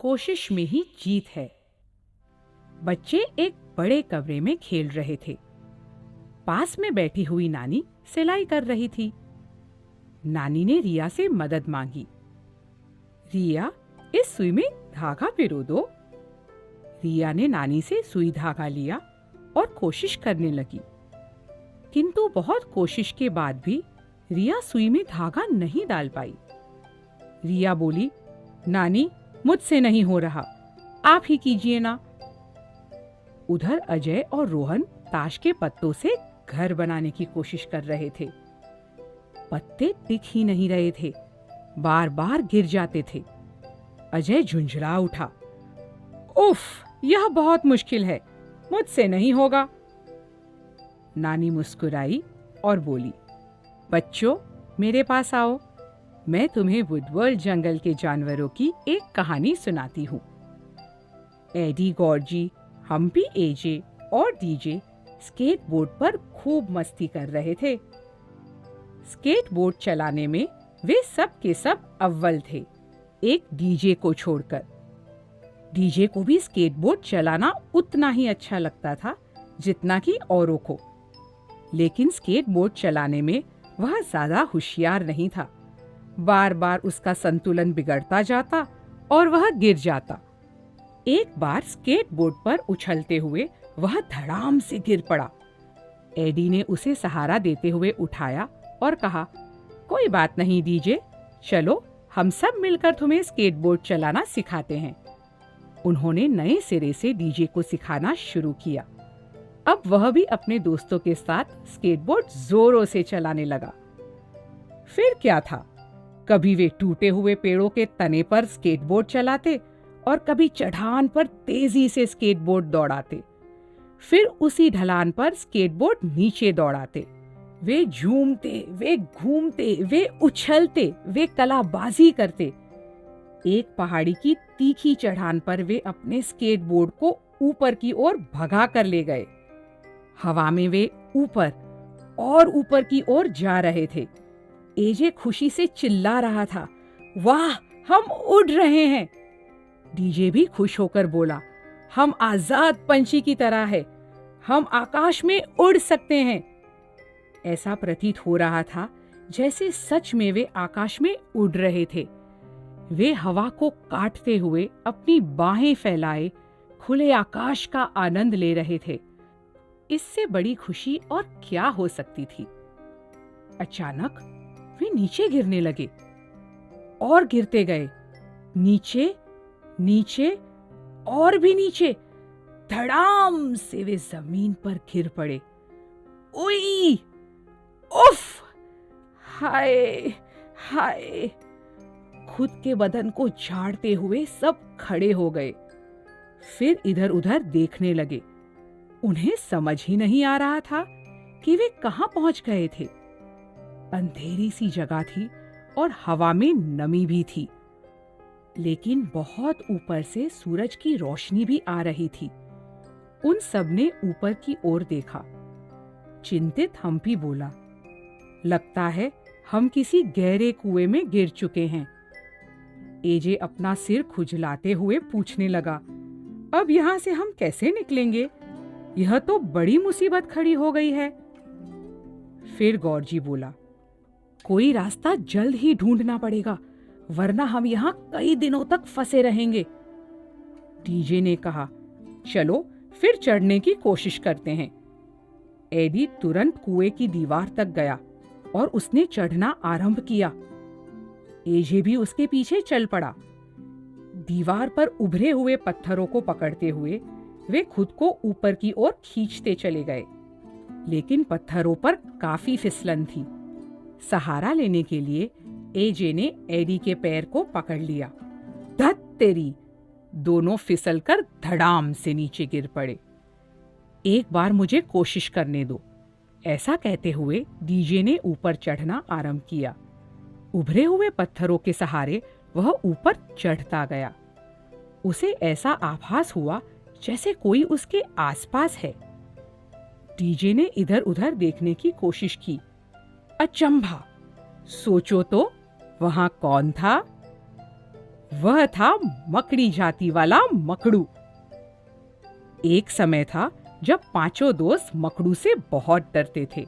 कोशिश में ही जीत है। बच्चे एक बड़े कमरे में खेल रहे थे। पास में बैठी हुई नानी सिलाई कर रही थी। नानी ने रिया से मदद मांगी। रिया, इस सुई में धागा पिरो दो। रिया ने नानी से सुई धागा लिया और कोशिश करने लगी, किंतु बहुत कोशिश के बाद भी रिया सुई में धागा नहीं डाल पाई। रिया बोली, नानी, मुझसे नहीं हो रहा, आप ही कीजिए ना। उधर अजय और रोहन ताश के पत्तों से घर बनाने की कोशिश कर रहे थे। पत्ते टिक ही नहीं रहे थे, बार बार गिर जाते थे। अजय झुंझला उठा, उफ, यह बहुत मुश्किल है, मुझसे नहीं होगा। नानी मुस्कुराई और बोली, बच्चों, मेरे पास आओ, मैं तुम्हें वुडवर्ल्ड जंगल के जानवरों की एक कहानी सुनाती हूँ। एडी गॉर्जी, हम्पी एजे और डीजे स्केटबोर्ड पर खूब मस्ती कर रहे थे। स्केटबोर्ड चलाने में वे सब के सब अव्वल थे, एक डीजे को छोड़कर। डीजे को भी स्केटबोर्ड चलाना उतना ही अच्छा लगता था जितना कि औरों को, लेकिन स्केटबोर्ड चलाने में वह ज्यादा होशियार नहीं था। बार बार उसका संतुलन बिगड़ता जाता और वह गिर जाता। एक बार स्केटबोर्ड पर उछलते हुए वह धड़ाम से गिर पड़ा। एडी ने उसे सहारा देते हुए उठाया और कहा, कोई बात नहीं डीजे, चलो हम सब मिलकर तुम्हें स्केटबोर्ड चलाना सिखाते हैं। उन्होंने नए सिरे से डीजे को सिखाना शुरू किया। अब वह भी अपने दोस्तों के साथ स्केटबोर्ड जोरों से चलाने लगा। फिर क्या था, कभी वे टूटे हुए पेड़ों के तने पर स्केटबोर्ड चलाते और कभी चढ़ान पर तेजी से स्केटबोर्ड दौड़ाते। फिर उसी ढलान पर स्केटबोर्ड नीचे दौड़ाते। वे झूमते, वे घूमते, वे उछलते, वे कलाबाजी करते। एक पहाड़ी की तीखी चढ़ान पर वे अपने स्केटबोर्ड को ऊपर की ओर भगा कर ले गए। हवा में वे ऊपर और ऊपर की ओर जा रहे थे। एजे खुशी से चिल्ला रहा था, वाह, हम उड़ रहे हैं। डीजे भी खुश होकर बोला, हम आजाद पंछी की तरह है, हम आकाश में उड़ सकते हैं। ऐसा प्रतीत हो रहा था जैसे सच में वे आकाश में उड़ रहे थे। वे हवा को काटते हुए अपनी बाहें फैलाए खुले आकाश का आनंद ले रहे थे। इससे बड़ी खुशी और क्या हो सकती थी। अचानक वे नीचे गिरने लगे और गिरते गए, नीचे, नीचे और भी नीचे। धड़ाम से वे जमीन पर गिर पड़े। उई, उफ, हाय हाय। खुद के बदन को झाड़ते हुए सब खड़े हो गए। फिर इधर उधर देखने लगे। उन्हें समझ ही नहीं आ रहा था कि वे कहां पहुंच गए थे। अंधेरी सी जगह थी और हवा में नमी भी थी, लेकिन बहुत ऊपर से सूरज की रोशनी भी आ रही थी। उन सब ने ऊपर की ओर देखा। चिंतित हम्पी बोला, लगता है हम किसी गहरे कुएं में गिर चुके हैं। एजे अपना सिर खुजलाते हुए पूछने लगा, अब यहां से हम कैसे निकलेंगे? यह तो बड़ी मुसीबत खड़ी हो गई है। फिर गौरजी बोला, कोई रास्ता जल्द ही ढूंढना पड़ेगा, वरना हम यहां कई दिनों तक फंसे रहेंगे। डीजे ने कहा, चलो फिर चढ़ने की कोशिश करते हैं। एडी तुरंत कुएं की दीवार तक गया और उसने चढ़ना आरंभ किया। एजे भी उसके पीछे चल पड़ा। दीवार पर उभरे हुए पत्थरों को पकड़ते हुए वे खुद को ऊपर की ओर खींचते चले गए, लेकिन पत्थरों पर काफी फिसलन थी। सहारा लेने के लिए एजे ने एडी के पैर को पकड़ लिया। धत तेरी! दोनों फिसलकर धड़ाम से नीचे गिर पड़े। एक बार मुझे कोशिश करने दो, ऐसा कहते हुए डीजे ने ऊपर चढ़ना आरंभ किया। उभरे हुए पत्थरों के सहारे वह ऊपर चढ़ता गया। उसे ऐसा आभास हुआ जैसे कोई उसके आसपास है। डीजे ने इधर उधर देखने की कोशिश की। अचंभा! सोचो तो, वहां कौन था? वह था मकड़ी जाति वाला मकड़ू। एक समय था जब पांचों दोस्त मकड़ू से बहुत डरते थे,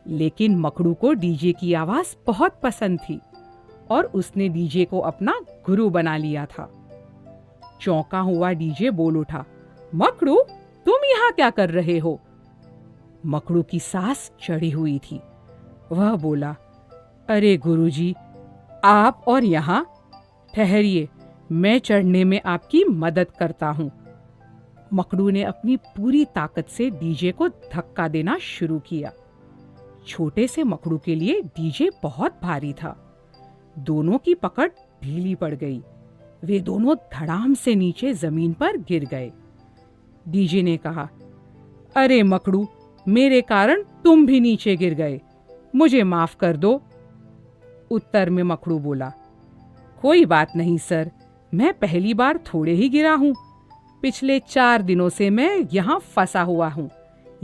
लेकिन मकड़ू को डीजे की आवाज बहुत पसंद थी और उसने डीजे को अपना गुरु बना लिया था। चौंका हुआ डीजे बोल उठा, मकड़ू, तुम यहाँ क्या कर रहे हो? मकड़ू की सांस चढ़ी हुई थी। वह बोला, अरे गुरुजी, आप और यहाँ? ठहरिए, मैं चढ़ने में आपकी मदद करता हूँ। मकड़ू ने अपनी पूरी ताकत से डीजे को धक्का देना शुरू किया। छोटे से मकड़ू के लिए डीजे बहुत भारी था। दोनों की पकड़ ढीली पड़ गई। वे दोनों धड़ाम से नीचे जमीन पर गिर गए। डीजे ने कहा, अरे मकड़ू, मेरे कारण तुम भी नीचे गिर गए, मुझे माफ कर दो। उत्तर में मकड़ू बोला, कोई बात नहीं सर, मैं पहली बार थोड़े ही गिरा हूं। पिछले 4 दिनों से मैं यहाँ फंसा हुआ हूँ।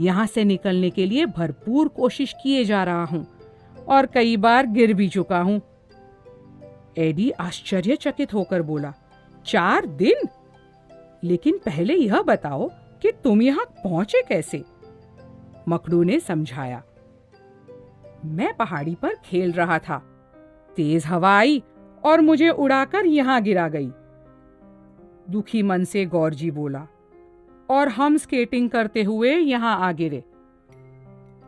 यहाँ से निकलने के लिए भरपूर कोशिश किए जा रहा हूँ और कई बार गिर भी चुका हूँ। एडी आश्चर्यचकित होकर बोला, 4 दिन? लेकिन पहले यह बताओ कि तुम यहाँ पहुंचे कैसे? मकड़ू ने समझाया, मैं पहाड़ी पर खेल रहा था। तेज हवा आई और मुझे उड़ाकर यहाँ गिरा गई। दुखी मन से गौरजी बोला, और हम स्केटिंग करते हुए यहाँ आ गिरे।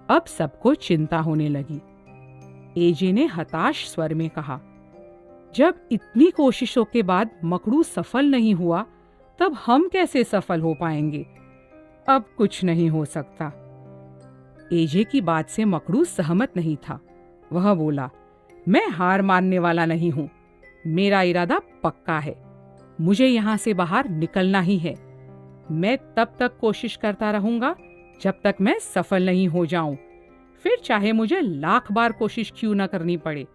अब सबको चिंता होने लगी। एजे ने हताश स्वर में कहा, जब इतनी कोशिशों के बाद मकड़ू सफल नहीं हुआ, तब हम कैसे सफल हो पाएंगे? अब कुछ नहीं हो सकता। एजे की बात से मकड़ू सहमत नहीं था। वह बोला, मैं हार मानने वाला नहीं हूं। मेरा इरादा पक्का है। मुझे यहां से बाहर निकलना ही है। मैं तब तक कोशिश करता रहूंगा जब तक मैं सफल नहीं हो जाऊं, फिर चाहे मुझे 1,00,000 बार कोशिश क्यों न करनी पड़े।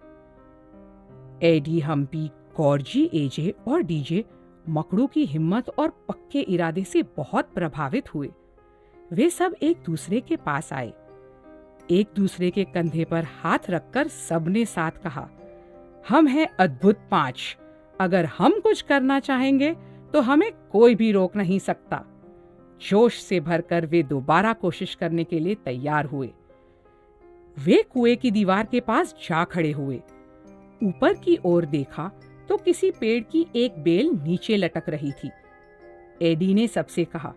एडी, हम्पी, गौरजी, एजे और डीजे मकड़ू की हिम्मत और पक्के इरादे से बहुत प्रभावित हुए। वे सब एक दूसरे के पास आए। एक दूसरे के कंधे पर हाथ रखकर सबने साथ कहा, हम हैं अद्भुत 5। अगर हम कुछ करना चाहेंगे तो हमें कोई भी रोक नहीं सकता। जोश से भरकर वे दोबारा कोशिश करने के लिए तैयार हुए। वे कुएं की दीवार के पास जा खड़े हुए। ऊपर की ओर देखा तो किसी पेड़ की एक बेल नीचे लटक रही थी। एडी ने सबसे कहा,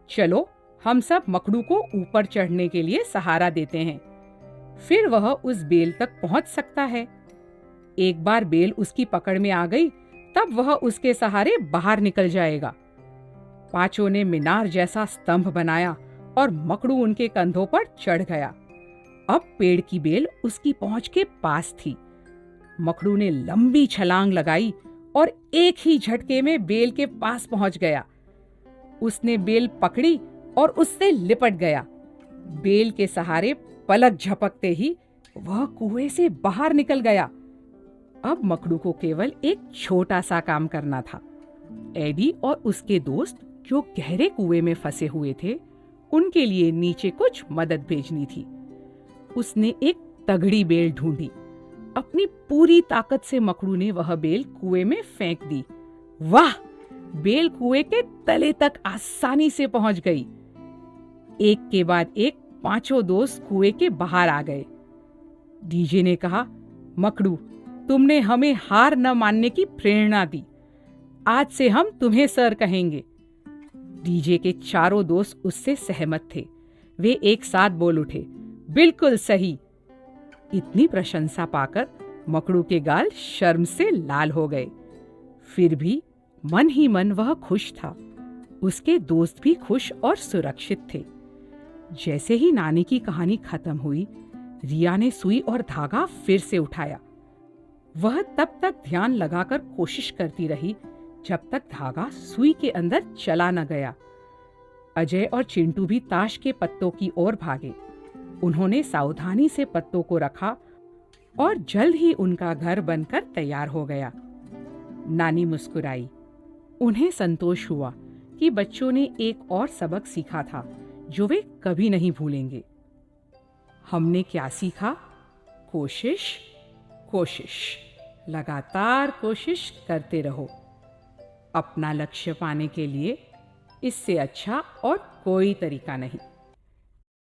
चलो हम सब मकड़ू को ऊपर चढ़ने के लिए सहारा देते हैं, फिर वह उस बेल तक पहुंच सकता है। एक बार बेल उसकी पकड़ में आ गई, तब वह उसके सहारे बाहर निकल जाएगा। 5 ने मीनार जैसा स्तंभ बनाया और मकड़ू उनके कंधों पर चढ़ गया। अब पेड़ की बेल उसकी पहुंच के पास थी। मकड़ू ने लंबी छलांग लगाई और एक ही झटके में बेल के पास पहुंच गया। उसने बेल पकड़ी और उससे लिपट गया। बेल के सहारे पलक झपकते ही वह कुएं से बाहर निकल गया। अब मकड़ू को केवल एक छोटा सा काम करना था। एडी और उसके दोस्त जो गहरे कुएं में फंसे हुए थे, उनके लिए नीचे कुछ मदद भेजनी थी। उसने एक तगड़ी बेल ढूंढी। अपनी पूरी ताकत से मकड़ू ने वह बेल कुएं में फेंक दी। वाह! बेल कुएं के तले तक आसानी से पहुंच गई। एक के बाद एक 5 दोस्त कुएं के बाहर आ गए। डीजे ने कहा, मकड़ू, तुमने हमें हार न मानने की प्रेरणा दी। आज से हम तुम्हें सर कहेंगे। डीजे के 4 दोस्त उससे सहमत थे। वे एक साथ बोल उठे, बिल्कुल सही। इतनी प्रशंसा पाकर मकड़ू के गाल शर्म से लाल हो गए। फिर भी मन ही मन वह खुश था। उसके दोस्त भी खुश और सुरक्षित थे। जैसे ही नानी की कहानी खत्म हुई, रिया ने सुई और धागा फिर से उठाया। वह तब तक ध्यान लगाकर कोशिश करती रही जब तक धागा सुई के अंदर चला न गया। अजय और चिंटू भी ताश के पत्तों की ओर भागे। उन्होंने सावधानी से पत्तों को रखा और जल्द ही उनका घर बनकर तैयार हो गया। नानी मुस्कुराई। उन्हें संतोष हुआ कि बच्चों ने एक और सबक सीखा था जो वे कभी नहीं भूलेंगे। हमने क्या सीखा? कोशिश, कोशिश। लगातार कोशिश करते रहो। अपना लक्ष्य पाने के लिए इससे अच्छा और कोई तरीका नहीं।